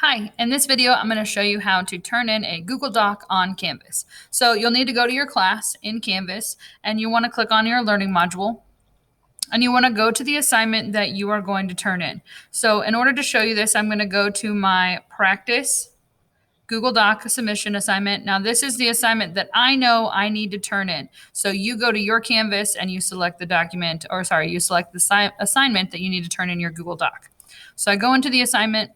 Hi, in this video, I'm going to show you how to turn in a Google Doc on Canvas. So you'll need to go to your class in Canvas and you want to click on your learning module and you want to go to the assignment that you are going to turn in. So in order to show you this, I'm going to go to my practice Google Doc submission assignment. Now this is the assignment that I know I need to turn in. So you go to your Canvas and you select the document, or sorry, you select the assignment that you need to turn in your Google Doc. So I go into the assignment.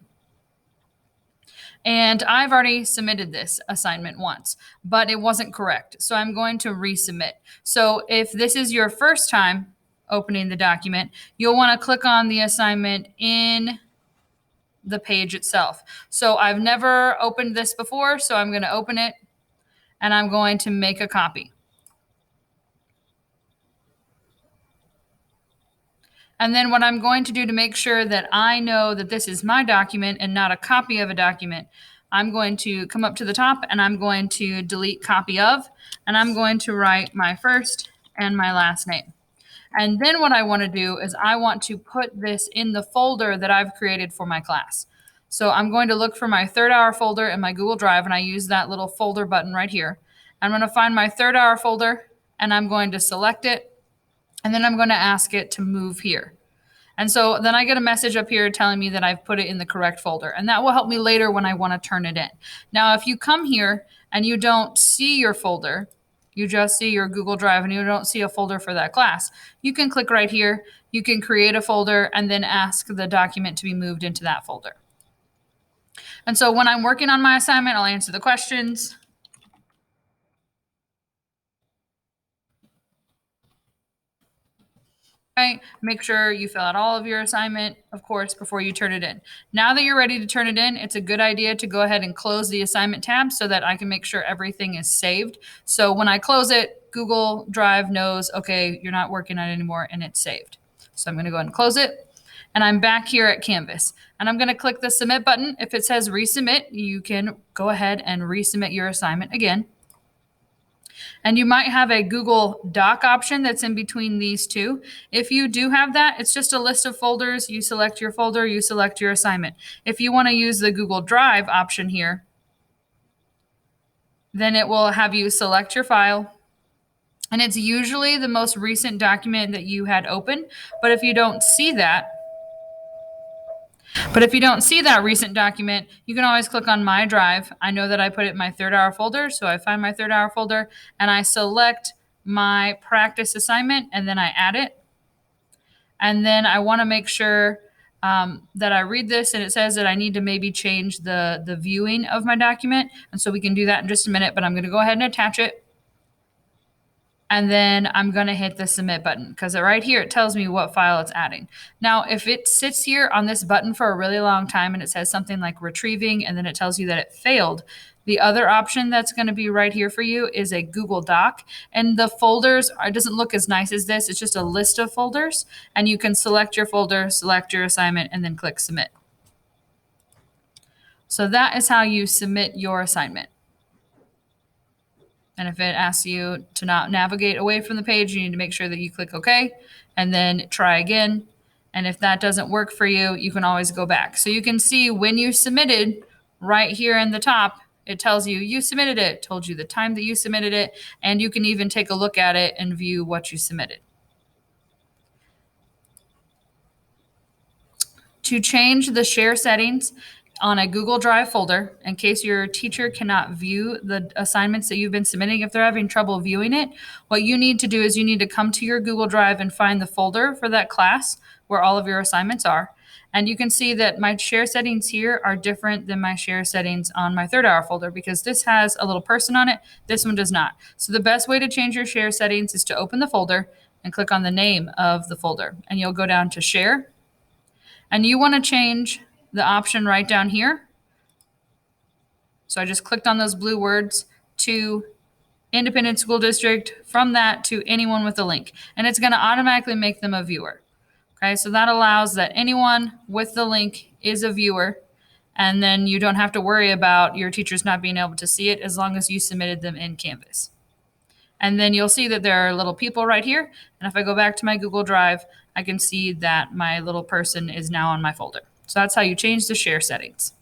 And I've already submitted this assignment once, but it wasn't correct. So I'm going to resubmit. So if this is your first time opening the document, you'll want to click on the assignment in the page itself. So I've never opened this before, so I'm going to open it and I'm going to make a copy. And then what I'm going to do to make sure that I know that this is my document and not a copy of a document, I'm going to come up to the top and I'm going to delete copy of, and I'm going to write my first and my last name. And then what I want to do is I want to put this in the folder that I've created for my class. So I'm going to look for my third hour folder in my Google Drive, and I use that little folder button right here. I'm going to find my third hour folder and I'm going to select it. And then I'm going to ask it to move here. And so then I get a message up here telling me that I've put it in the correct folder. And that will help me later when I want to turn it in. Now, if you come here and you don't see your folder, you just see your Google Drive and you don't see a folder for that class, you can click right here. You can create a folder and then ask the document to be moved into that folder. And so when I'm working on my assignment, I'll answer the questions. Right? Make sure you fill out all of your assignment, of course, before you turn it in. Now that you're ready to turn it in, it's a good idea to go ahead and close the assignment tab so that I can make sure everything is saved. So when I close it, Google Drive knows, okay, you're not working on it anymore and it's saved. So I'm going to go ahead and close it. And I'm back here at Canvas. And I'm going to click the submit button. If it says resubmit, you can go ahead and resubmit your assignment again. And you might have a Google Doc option that's in between these two. If you do have that, it's just a list of folders. You select your folder, you select your assignment. If you want to use the Google Drive option here, then it will have you select your file. And it's usually the most recent document that you had open. But if you don't see that, recent document, you can always click on My Drive. I know that I put it in my third hour folder, so I find my third hour folder and I select my practice assignment and then I add it. And then I want to make sure that I read this, and it says that I need to maybe change the viewing of my document. And so we can do that in just a minute, but I'm going to go ahead and attach it. And then I'm going to hit the submit button because right here it tells me what file it's adding. Now, if it sits here on this button for a really long time and it says something like retrieving and then it tells you that it failed, the other option that's going to be right here for you is a Google Doc. And the folders, it doesn't look as nice as this. It's just a list of folders. And you can select your folder, select your assignment, and then click submit. So that is how you submit your assignment. And if it asks you to not navigate away from the page, you need to make sure that you click OK and then try again. And if that doesn't work for you, you can always go back. So you can see when you submitted right here in the top, it tells you you submitted it, told you the time that you submitted it, and you can even take a look at it and view what you submitted. To change the share settings on a Google Drive folder, in case your teacher cannot view the assignments that you've been submitting, if they're having trouble viewing it, what you need to do is you need to come to your Google Drive and find the folder for that class where all of your assignments are. And you can see that my share settings here are different than my share settings on my third hour folder because this has a little person on it. This one does not. So the best way to change your share settings is to open the folder and click on the name of the folder. And you'll go down to share. And you want to change the option right down here. So I just clicked on those blue words to independent school district, from that to anyone with a link. And it's going to automatically make them a viewer. Okay, so that allows that anyone with the link is a viewer. And then you don't have to worry about your teachers not being able to see it as long as you submitted them in Canvas. And then you'll see that there are little people right here. And if I go back to my Google Drive, I can see that my little person is now on my folder. So that's how you change the share settings.